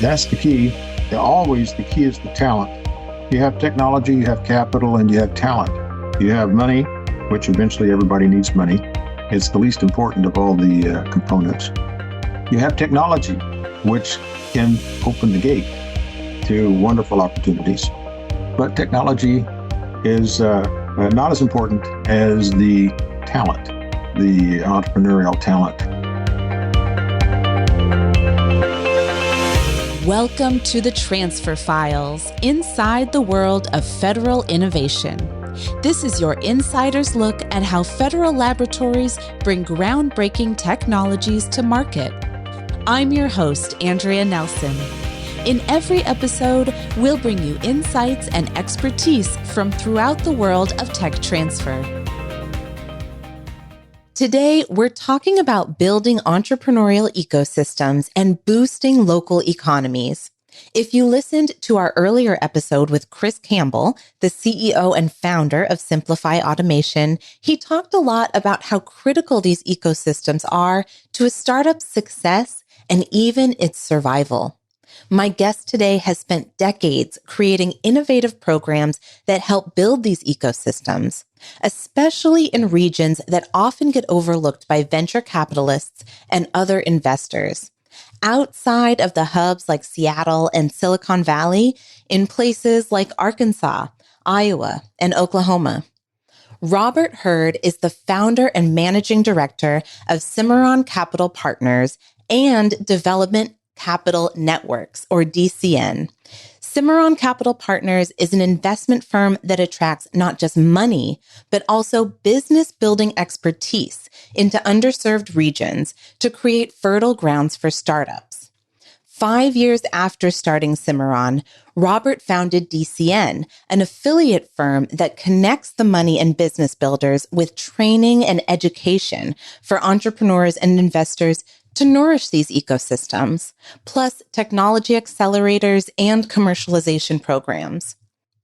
That's the key. Always the key is the talent. You have technology, you have capital, and you have talent. You have money, which eventually everybody needs money. It's the least important of all the components. You have technology, which can open the gate to wonderful opportunities. But technology is not as important as the talent, the entrepreneurial talent. Welcome to the Transfer Files, inside the world of federal innovation. This is your insider's look at how federal laboratories bring groundbreaking technologies to market. I'm your host, Andrea Nelson. In every episode, we'll bring you insights and expertise from throughout the world of tech transfer. Today, we're talking about building entrepreneurial ecosystems and boosting local economies. If you listened to our earlier episode with Chris Campbell, the CEO and founder of Simplify Automation, he talked a lot about how critical these ecosystems are to a startup's success and even its survival. My guest today has spent decades creating innovative programs that help build these ecosystems, especially in regions that often get overlooked by venture capitalists and other investors. Outside of the hubs like Seattle and Silicon Valley, in places like Arkansas, Iowa, and Oklahoma. Robert Hurd is the founder and managing director of Cimarron Capital Partners and Development Capital Networks, or DCN. Cimarron Capital Partners is an investment firm that attracts not just money, but also business building expertise into underserved regions to create fertile grounds for startups. 5 years after starting Cimarron, Robert founded DCN, an affiliate firm that connects the money and business builders with training and education for entrepreneurs and investors to nourish these ecosystems, plus technology accelerators and commercialization programs.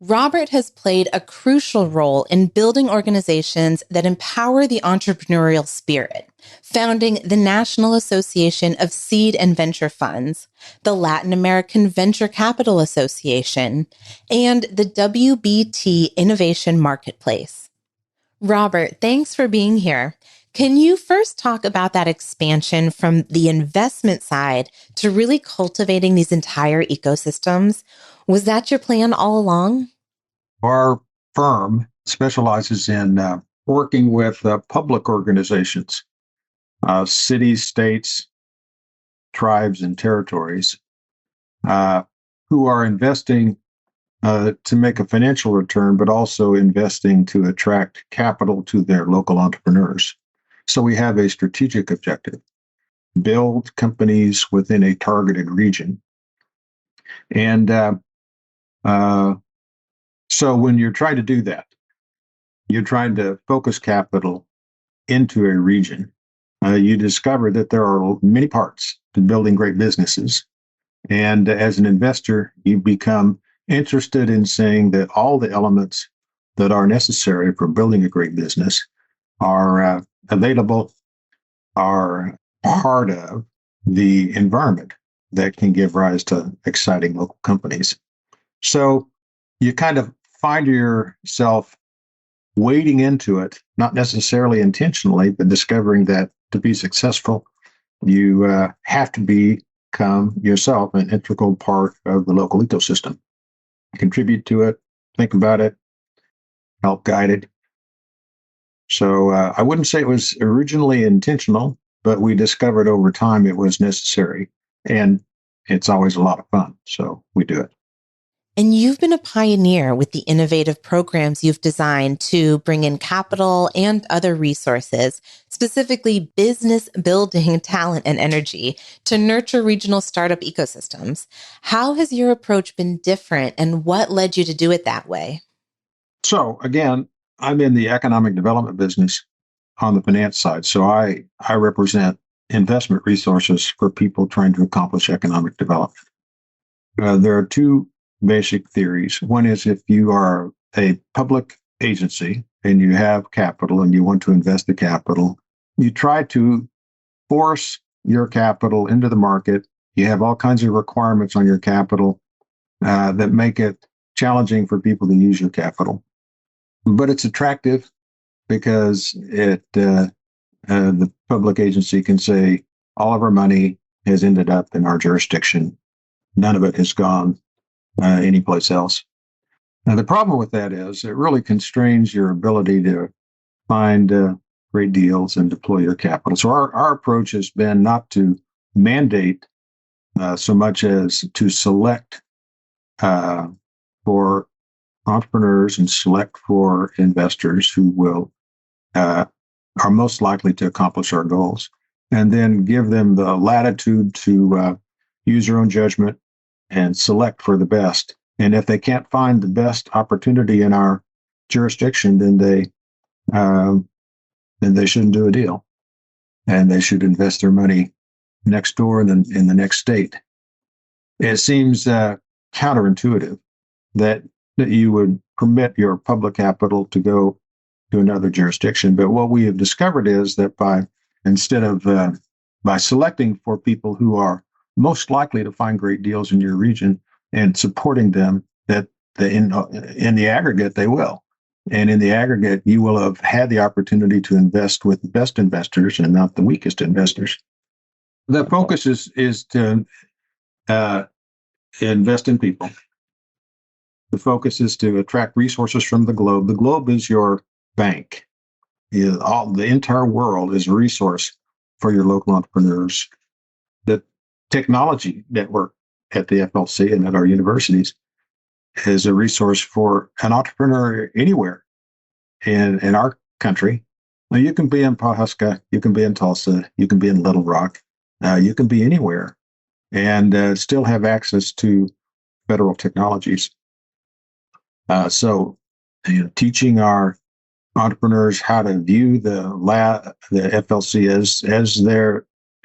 Robert has played a crucial role in building organizations that empower the entrepreneurial spirit, founding the National Association of Seed and Venture Funds, the Latin American Venture Capital Association, and the WBT Innovation Marketplace. Robert, thanks for being here. Can you first talk about that expansion from the investment side to really cultivating these entire ecosystems? Was that your plan all along? Our firm specializes in working with public organizations, cities, states, tribes, and territories who are investing to make a financial return, but also investing to attract capital to their local entrepreneurs. So we have a strategic objective: build companies within a targeted region. And so when you're trying to do that, you're trying to focus capital into a region, you discover that there are many parts to building great businesses. And as an investor, you become interested in saying that all the elements that are necessary for building a great business are available, are part of the environment that can give rise to exciting local companies. So you kind of find yourself wading into it, not necessarily intentionally, but discovering that to be successful, you have to become yourself an integral part of the local ecosystem. Contribute to it, think about it, help guide it. So I wouldn't say it was originally intentional, but we discovered over time it was necessary. And it's always a lot of fun. So we do it. And you've been a pioneer with the innovative programs you've designed to bring in capital and other resources, specifically business building talent and energy, to nurture regional startup ecosystems. How has your approach been different, and what led you to do it that way? So again, I'm in the economic development business on the finance side. So I represent investment resources for people trying to accomplish economic development. There are two basic theories. One is if you are a public agency and you have capital and you want to invest the capital, you try to force your capital into the market You have all kinds of requirements on your capital that make it challenging for people to use your capital. But it's attractive because the public agency can say all of our money has ended up in our jurisdiction. None of it has gone anyplace else. Now, the problem with that is it really constrains your ability to find great deals and deploy your capital. So our approach has been not to mandate so much as to select for entrepreneurs and select for investors who will are most likely to accomplish our goals, and then give them the latitude to use their own judgment and select for the best. And if they can't find the best opportunity in our jurisdiction, then they shouldn't do a deal, and they should invest their money next door in the next state. It seems counterintuitive that you would permit your public capital to go to another jurisdiction. But what we have discovered is that by selecting for people who are most likely to find great deals in your region and supporting them, that in the aggregate they will. And in the aggregate, you will have had the opportunity to invest with the best investors and not the weakest investors. The focus is to invest in people. The focus is to attract resources from the globe. The globe is your bank. The entire world is a resource for your local entrepreneurs. The technology network at the FLC and at our universities is a resource for an entrepreneur anywhere in our country. Now, you can be in Pawhuska, you can be in Tulsa, you can be in Little Rock, you can be anywhere and still have access to federal technologies. So, teaching our entrepreneurs how to view the FLC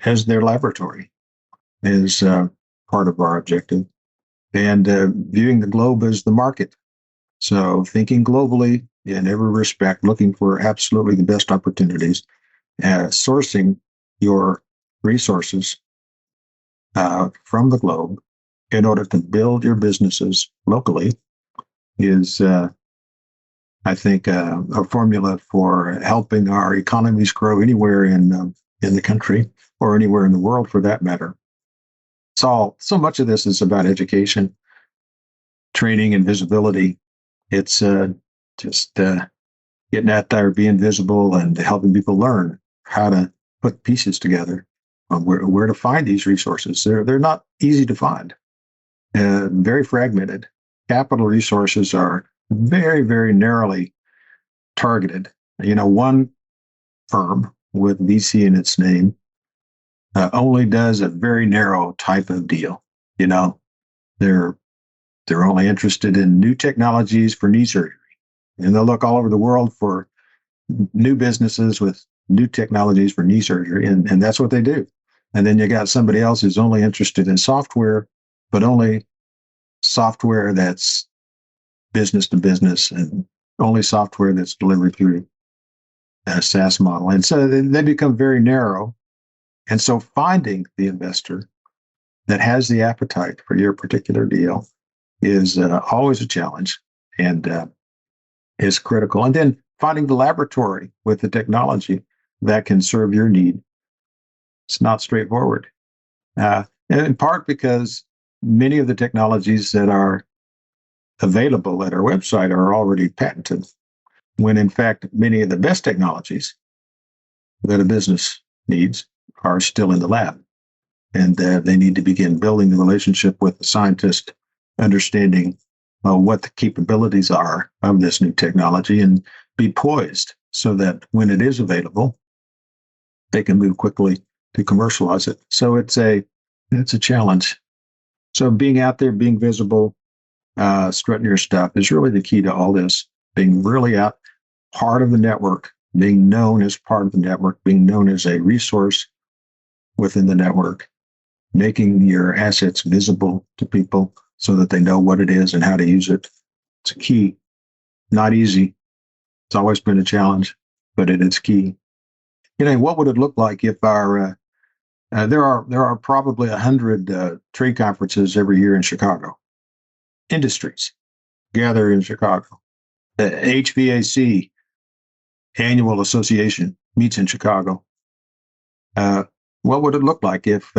as their laboratory is part of our objective, and viewing the globe as the market. So, thinking globally in every respect, looking for absolutely the best opportunities, sourcing your resources from the globe in order to build your businesses locally is, I think, a formula for helping our economies grow anywhere in the country or anywhere in the world, for that matter. So much of this is about education, training, and visibility. It's just getting out there, being visible, and helping people learn how to put pieces together, where to find these resources. They're not easy to find, very fragmented. Capital resources are very, very narrowly targeted. One firm with VC in its name only does a very narrow type of deal. They're only interested in new technologies for knee surgery, and they'll look all over the world for new businesses with new technologies for knee surgery, and that's what they do. And then you got somebody else who's only interested in software, but only software that's business to business, and only software that's delivered through a SaaS model. And so they become very narrow. And so finding the investor that has the appetite for your particular deal is always a challenge and is critical. And then finding the laboratory with the technology that can serve your need. It's not straightforward. And in part because many of the technologies that are available at our website are already patented, when in fact, many of the best technologies that a business needs are still in the lab. And they need to begin building the relationship with the scientist, understanding what the capabilities are of this new technology, and be poised so that when it is available, they can move quickly to commercialize it. So it's a challenge. So being out there, being visible, strutting your stuff is really the key to all this. Being really out, part of the network, being known as part of the network, being known as a resource within the network, making your assets visible to people so that they know what it is and how to use it. It's a key. Not easy. It's always been a challenge, but it is key. What would it look like if our There are probably 100 trade conferences every year in Chicago. Industries gather in Chicago. The HVAC annual association meets in Chicago. What would it look like if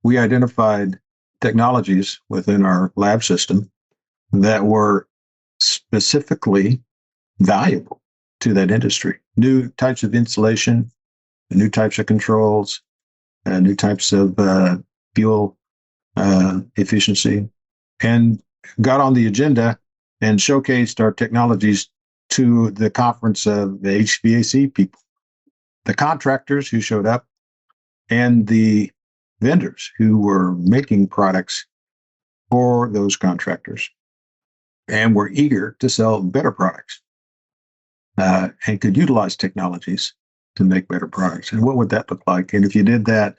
we identified technologies within our lab system that were specifically valuable to that industry? New types of insulation, new types of controls, new types of fuel efficiency, and got on the agenda and showcased our technologies to the conference of the HVAC people, the contractors who showed up, and the vendors who were making products for those contractors and were eager to sell better products and could utilize technologies to make better products. And what would that look like? And if you did that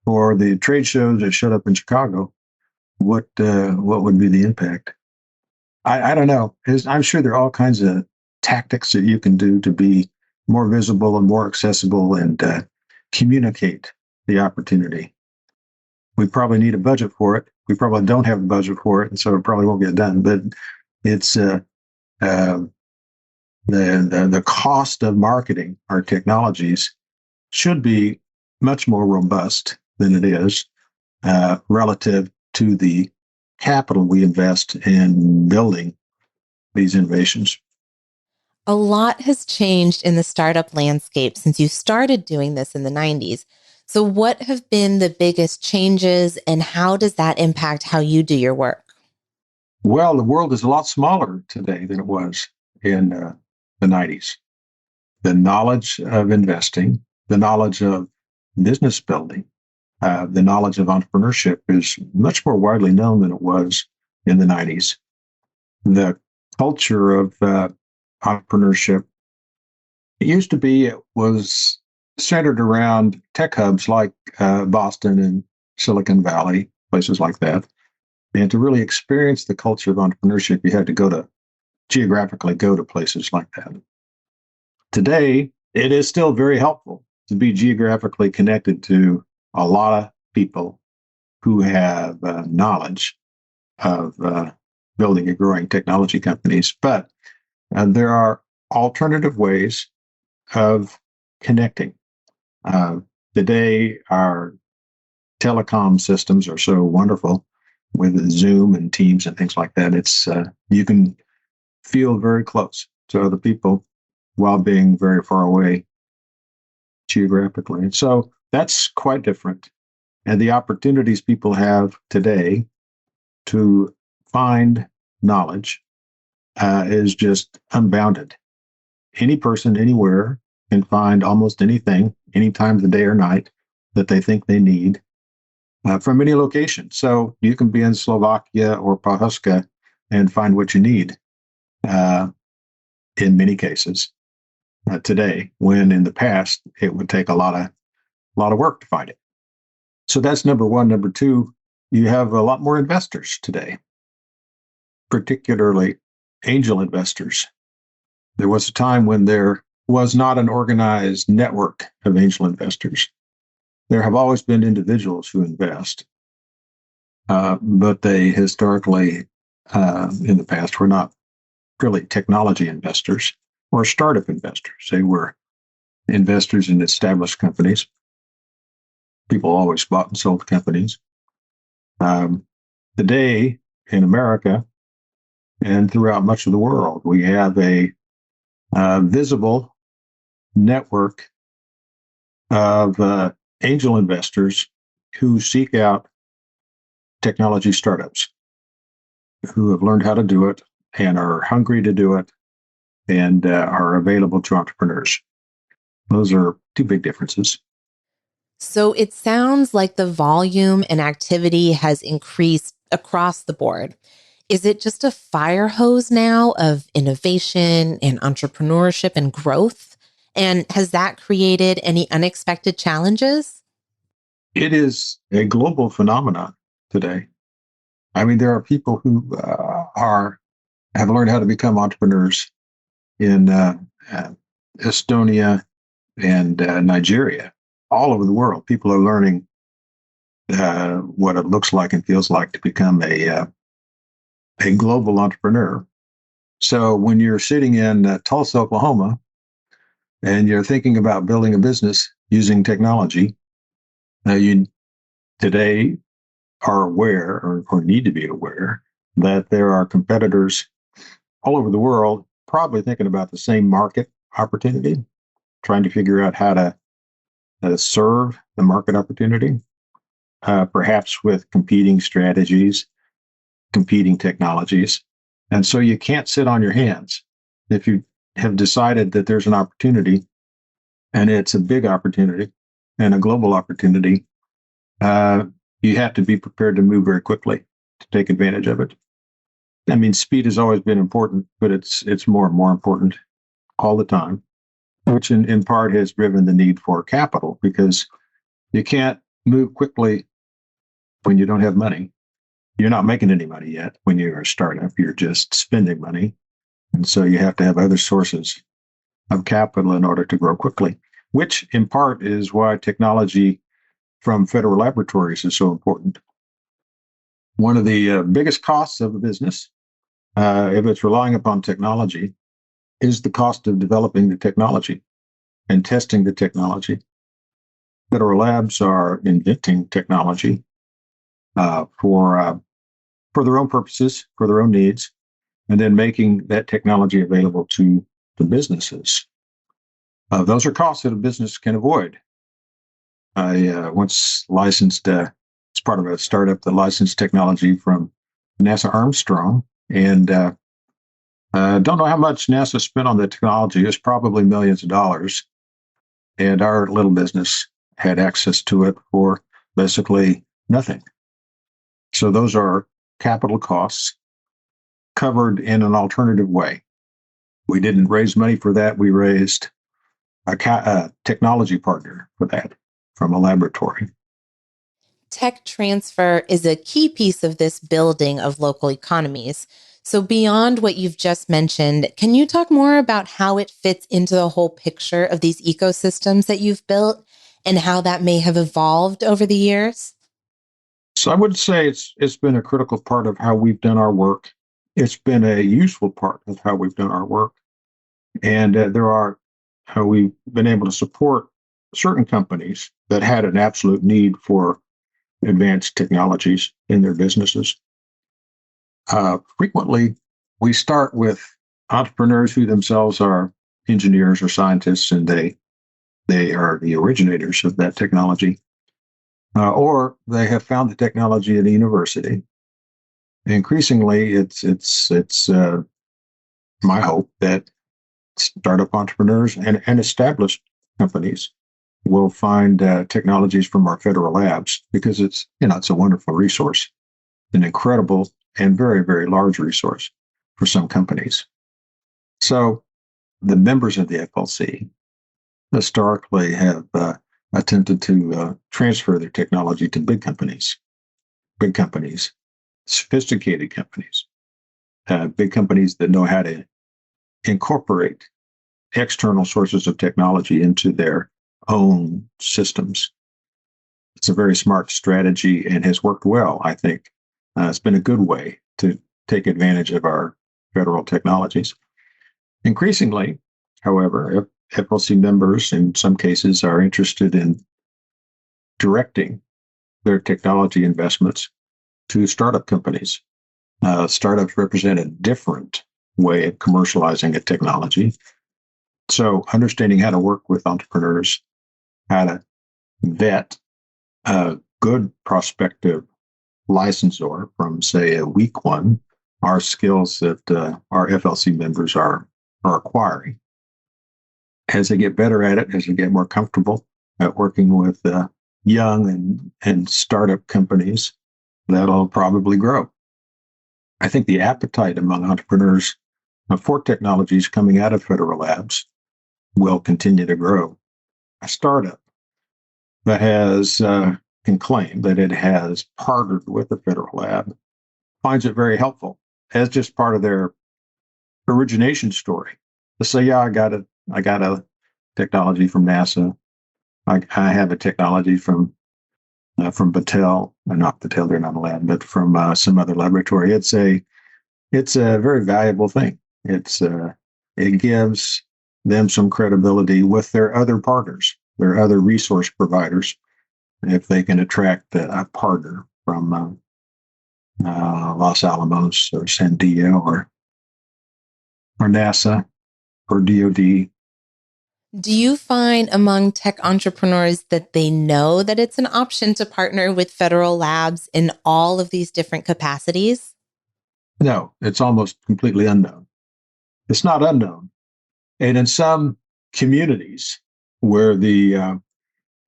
for the trade shows that showed up in Chicago, what would be the impact? I don't know. I'm sure there are all kinds of tactics that you can do to be more visible and more accessible and communicate the opportunity. We probably need a budget for it. We probably don't have a budget for it, and so it probably won't get done. But it's the cost of marketing our technologies should be much more robust than it is relative to the capital we invest in building these innovations. A lot has changed in the startup landscape since you started doing this in the 90s. So, what have been the biggest changes, and how does that impact how you do your work? Well, the world is a lot smaller today than it was in the 90s. The knowledge of investing, the knowledge of business building, the knowledge of entrepreneurship is much more widely known than it was in the 90s. The culture of entrepreneurship, it was centered around tech hubs like Boston and Silicon Valley, places like that. And to really experience the culture of entrepreneurship, you had to geographically go to places like that. Today, it is still very helpful to be geographically connected to a lot of people who have knowledge of building and growing technology companies. But there are alternative ways of connecting. Today, our telecom systems are so wonderful with Zoom and Teams and things like that. It's you can feel very close to other people while being very far away geographically. And so that's quite different. And the opportunities people have today to find knowledge is just unbounded. Any person, anywhere, can find almost anything, any time of the day or night that they think they need from any location. So you can be in Slovakia or Pahuska and find what you need in many cases today, when in the past it would take a lot of work to find it. So that's number one. Number two, you have a lot more investors today, particularly angel investors. There was a time when there was not an organized network of angel investors. There have always been individuals who invest, but they historically, in the past, were not really technology investors or startup investors. They were investors in established companies. People always bought and sold companies. Today, in America and throughout much of the world, we have a visible network of angel investors who seek out technology startups, who have learned how to do it and are hungry to do it and are available to entrepreneurs. Those are two big differences. So it sounds like the volume and activity has increased across the board. Is it just a fire hose now of innovation and entrepreneurship and growth? And has that created any unexpected challenges? It is a global phenomenon today. I mean, there are people who have learned how to become entrepreneurs in Estonia and Nigeria. All over the world, people are learning what it looks like and feels like to become a global entrepreneur. So when you're sitting in Tulsa, Oklahoma, and you're thinking about building a business using technology, you today are aware or need to be aware that there are competitors all over the world probably thinking about the same market opportunity, trying to figure out how to serve the market opportunity, perhaps with competing strategies, competing technologies. And so you can't sit on your hands. If you have decided that there's an opportunity and it's a big opportunity and a global opportunity, you have to be prepared to move very quickly to take advantage of it. I mean, speed has always been important, but it's more and more important all the time, which in part has driven the need for capital because you can't move quickly when you don't have money. You're not making any money yet when you're a startup. You're just spending money. And so you have to have other sources of capital in order to grow quickly, which in part is why technology from federal laboratories is so important. One of the biggest costs of a business, if it's relying upon technology, is the cost of developing the technology and testing the technology. Federal labs are inventing technology for their own purposes, for their own needs, and then making that technology available to the businesses. Those are costs that a business can avoid. I once licensed, as part of a startup, the licensed technology from NASA Armstrong, and don't know how much NASA spent on the technology. It was probably millions of dollars, and our little business had access to it for basically nothing. So those are capital costs covered in an alternative way. We didn't raise money for that. We raised a technology partner for that from a laboratory. Tech transfer is a key piece of this building of local economies. So beyond what you've just mentioned, can you talk more about how it fits into the whole picture of these ecosystems that you've built and how that may have evolved over the years? So I would say it's been a critical part of how we've done our work. It's been a useful part of how we've done our work. And we've been able to support certain companies that had an absolute need for advanced technologies in their businesses. Frequently, we start with entrepreneurs who themselves are engineers or scientists, and they are the originators of that technology, or they have found the technology at a university. Increasingly, it's my hope that startup entrepreneurs and established companies will find technologies from our federal labs because it's a wonderful resource, an incredible and very, very large resource for some companies. So the members of the FLC historically have attempted to transfer their technology to big companies, sophisticated companies, big companies that know how to incorporate external sources of technology into their own systems. It's a very smart strategy and has worked well, I think. It's been a good way to take advantage of our federal technologies. Increasingly, however, FLC members in some cases are interested in directing their technology investments to startup companies. Startups represent a different way of commercializing a technology. So understanding how to work with entrepreneurs, how to vet a good prospective licensor from, say, a weak one, are skills that our FLC members are acquiring. As they get better at it, as they get more comfortable at working with young and startup companies, that'll probably grow. I think the appetite among entrepreneurs for technologies coming out of federal labs will continue to grow. A startup that can claim that it has partnered with the federal lab finds it very helpful as just part of their origination story. To say, yeah, I got a technology from NASA. I have a technology from from Battelle, not Battelle, they're not a lab, but from some other laboratory. It's a very valuable thing. It gives them some credibility with their other partners, their other resource providers, if they can attract a partner from Los Alamos or San Diego or NASA or DoD. Do you find among tech entrepreneurs that they know that it's an option to partner with federal labs in all of these different capacities? No, it's almost completely unknown. It's not unknown. And in some communities where the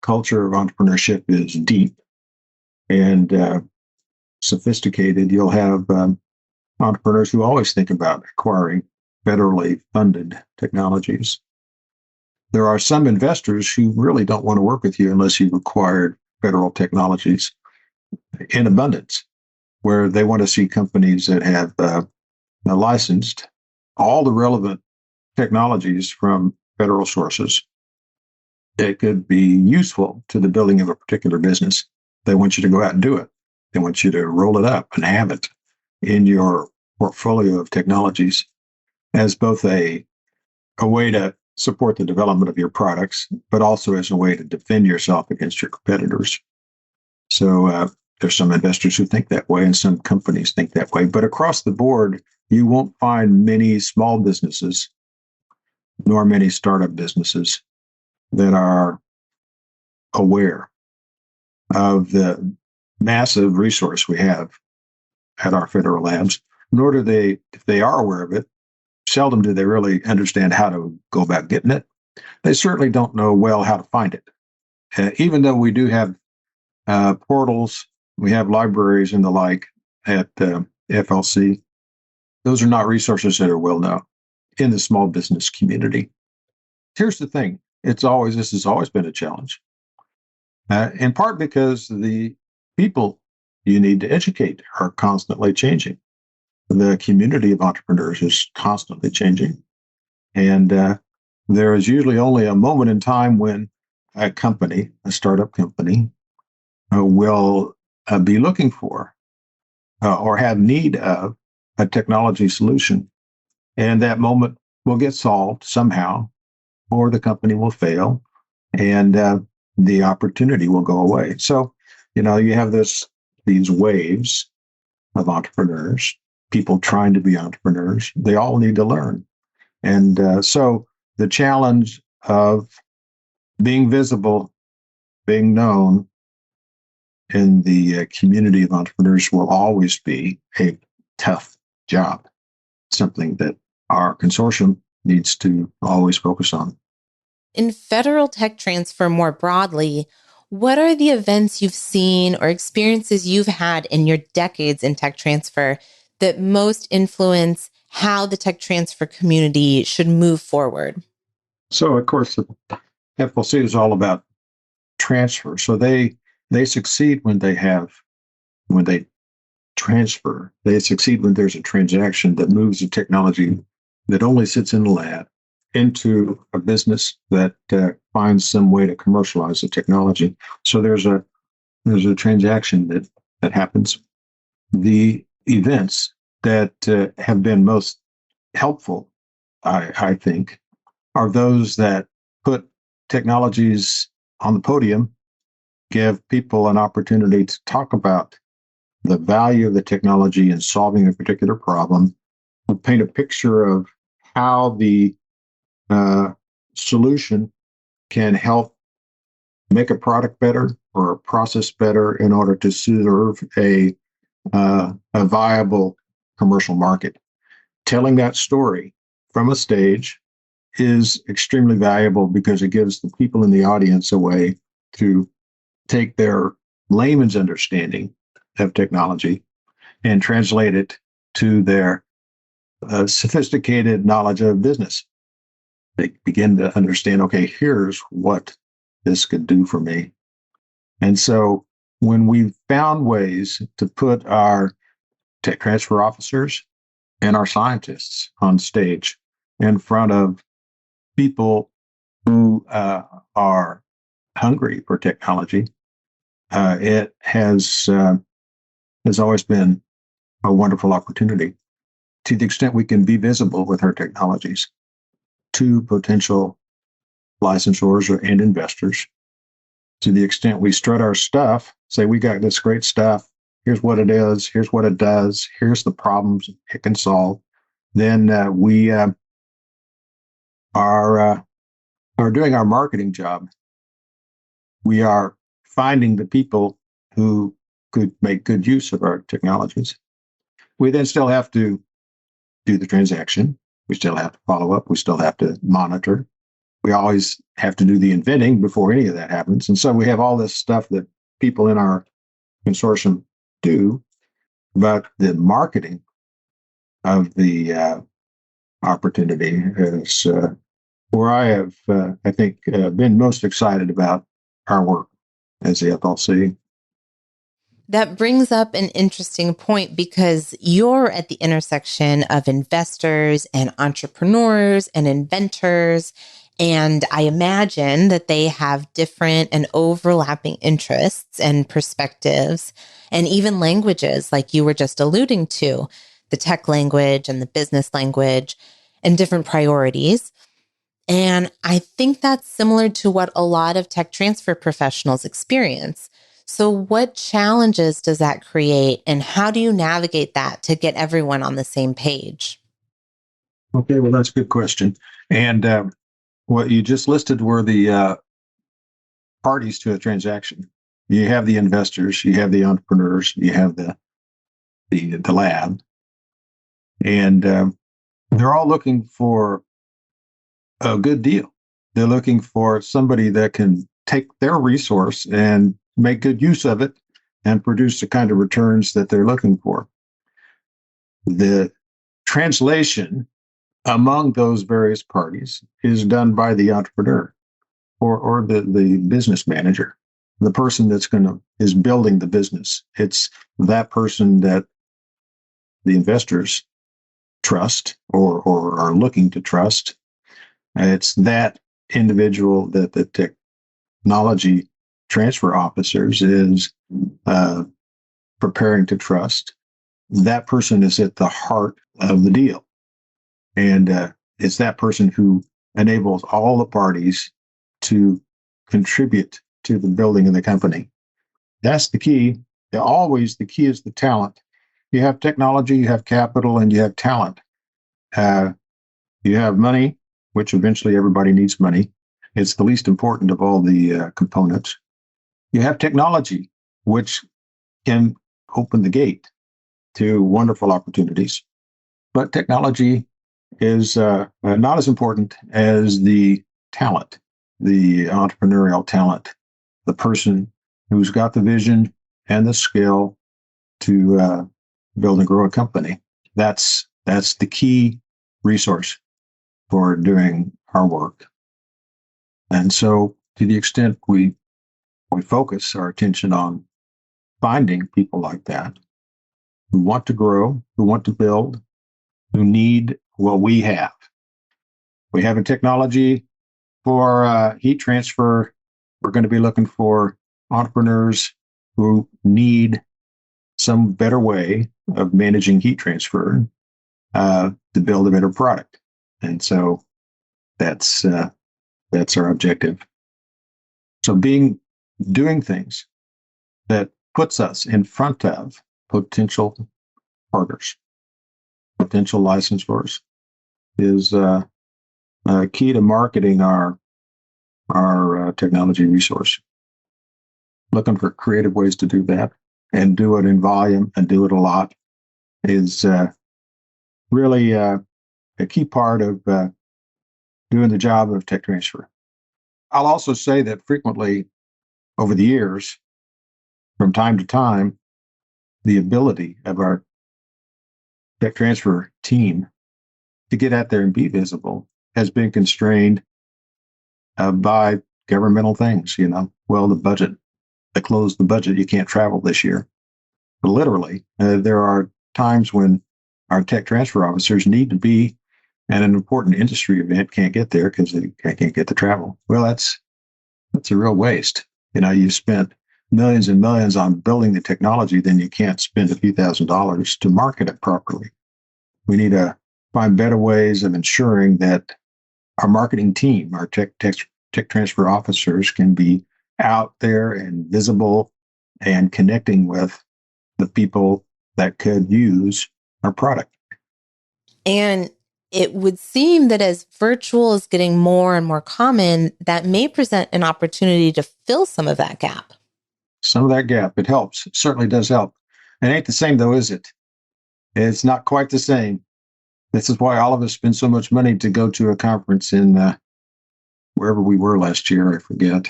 culture of entrepreneurship is deep and sophisticated, you'll have entrepreneurs who always think about acquiring federally funded technologies. There are some investors who really don't want to work with you unless you've acquired federal technologies in abundance, where they want to see companies that have licensed all the relevant technologies from federal sources. It could be useful to the building of a particular business. They want you to go out and do it. They want you to roll it up and have it in your portfolio of technologies as both a way to support the development of your products, but also as a way to defend yourself against your competitors. So there's some investors who think that way and some companies think that way. But across the board, you won't find many small businesses nor many startup businesses that are aware of the massive resource we have at our federal labs, nor do they, if they are aware of it, seldom do they really understand how to go about getting it. They certainly don't know well how to find it. Even though we do have portals, we have libraries and the like at FLC, those are not resources that are well known in the small business community. Here's the thing. This has always been a challenge, in part because the people you need to educate are constantly changing. The community of entrepreneurs is constantly changing. And there is usually only a moment in time when a startup company, will be looking for or have need of a technology solution. And that moment will get solved somehow, or the company will fail and the opportunity will go away. So, you have these waves of entrepreneurs, people trying to be entrepreneurs. They all need to learn. And so the challenge of being visible, being known in the community of entrepreneurs will always be a tough job, something that our consortium needs to always focus on. In federal tech transfer more broadly, what are the events you've seen or experiences you've had in your decades in tech transfer that most influence how the tech transfer community should move forward? So, of course, the FLC is all about transfer. So they succeed when they transfer. They succeed when there's a transaction that moves a technology that only sits in the lab into a business that finds some way to commercialize the technology. So there's a transaction that happens. The events that have been most helpful, I think, are those that put technologies on the podium, give people an opportunity to talk about the value of the technology in solving a particular problem, and paint a picture of how the solution can help make a product better or a process better in order to serve a viable commercial market. Telling that story from a stage is extremely valuable because it gives the people in the audience a way to take their layman's understanding of technology and translate it to their sophisticated knowledge of business. They begin to understand, okay, here's what this could do for me. And so when we found ways to put our tech transfer officers and our scientists on stage in front of people who are hungry for technology, it has always been a wonderful opportunity to the extent we can be visible with our technologies to potential licensors and investors. To the extent we strut our stuff, say we got this great stuff, here's what it is, here's what it does, here's the problems it can solve, then we are doing our marketing job. We are finding the people who could make good use of our technologies. We then still have to do the transaction. We still have to follow up. We still have to monitor. We always have to do the inventing before any of that happens. And so we have all this stuff that people in our consortium do, but the marketing of the opportunity is where I have, I think, been most excited about our work as the FLC. That brings up an interesting point because you're at the intersection of investors and entrepreneurs and inventors. And I imagine that they have different and overlapping interests and perspectives and even languages, like you were just alluding to, the tech language and the business language and different priorities. And I think that's similar to what a lot of tech transfer professionals experience. So what challenges does that create, and how do you navigate that to get everyone on the same page? Okay, well, that's a good question. And what you just listed were the parties to a transaction. You have the investors, you have the entrepreneurs, you have the lab, and they're all looking for a good deal. They're looking for somebody that can take their resource and make good use of it and produce the kind of returns that they're looking for. The translation among those various parties is done by the entrepreneur or the business manager, the person is building the business. It's that person that the investors trust or are looking to trust. It's that individual that the technology transfer officers is preparing to trust. That person is at the heart of the deal. And it's that person who enables all the parties to contribute to the building of the company. That's the key. Always the key is the talent. You have technology, you have capital, and you have talent. You have money, which eventually everybody needs money. It's the least important of all the components. You have technology, which can open the gate to wonderful opportunities. But technology is not as important as the talent, the entrepreneurial talent, the person who's got the vision and the skill to build and grow a company. That's the key resource for doing our work. And so to the extent we focus our attention on finding people like that who want to grow, who want to build, who need what we have. We have a technology for heat transfer. We're going to be looking for entrepreneurs who need some better way of managing heat transfer to build a better product. And so that's our objective. So doing things that puts us in front of potential partners, potential licensors, is key to marketing our technology resource. Looking for creative ways to do that and do it in volume and do it a lot is really a key part of doing the job of tech transfer. I'll also say that frequently over the years, from time to time, the ability of our tech transfer team to get out there and be visible has been constrained by governmental things. Well, the budget, they closed the budget, you can't travel this year. But literally, there are times when our tech transfer officers need to be at an important industry event, can't get there because they can't get the travel. Well, that's a real waste. You've spent millions and millions on building the technology, then you can't spend a few $1,000s to market it properly. We need to find better ways of ensuring that our marketing team, our tech transfer officers, can be out there and visible and connecting with the people that could use our product. And it would seem that as virtual is getting more and more common, that may present an opportunity to fill some of that gap. Some of that gap, it helps. It certainly does help. It ain't the same though, is it? It's not quite the same. This is why all of us spend so much money to go to a conference in wherever we were last year. I forget.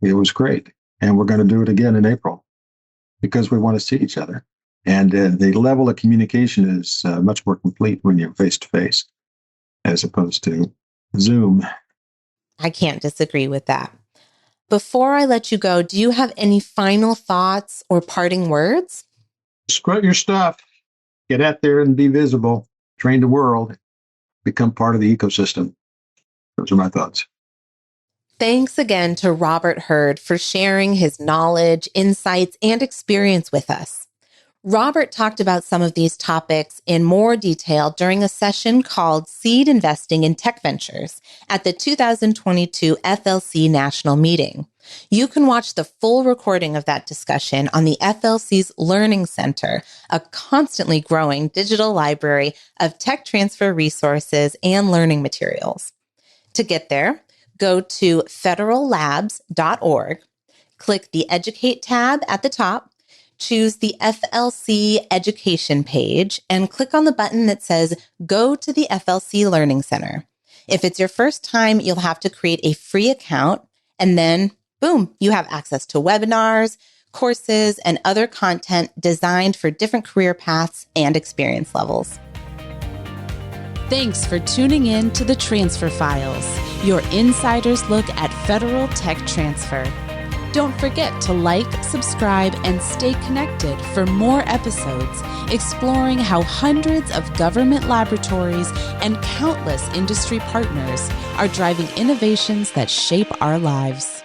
It was great. And we're going to do it again in April because we want to see each other. And the level of communication is much more complete when you're face to face as opposed to Zoom. I can't disagree with that. Before I let you go, do you have any final thoughts or parting words? Strut your stuff. Get out there and be visible. Train the world. Become part of the ecosystem. Those are my thoughts. Thanks again to Robert Hurd for sharing his knowledge, insights, and experience with us. Robert talked about some of these topics in more detail during a session called Seed Investing in Tech Ventures at the 2022 FLC National Meeting. You can watch the full recording of that discussion on the FLC's Learning Center, a constantly growing digital library of tech transfer resources and learning materials. To get there, go to federallabs.org, click the Educate tab at the top, choose the FLC Education page, and click on the button that says Go to the FLC Learning Center. If it's your first time, you'll have to create a free account, and then, boom, you have access to webinars, courses, and other content designed for different career paths and experience levels. Thanks for tuning in to the Transfer Files, your insider's look at federal tech transfer. Don't forget to like, subscribe, and stay connected for more episodes exploring how hundreds of government laboratories and countless industry partners are driving innovations that shape our lives.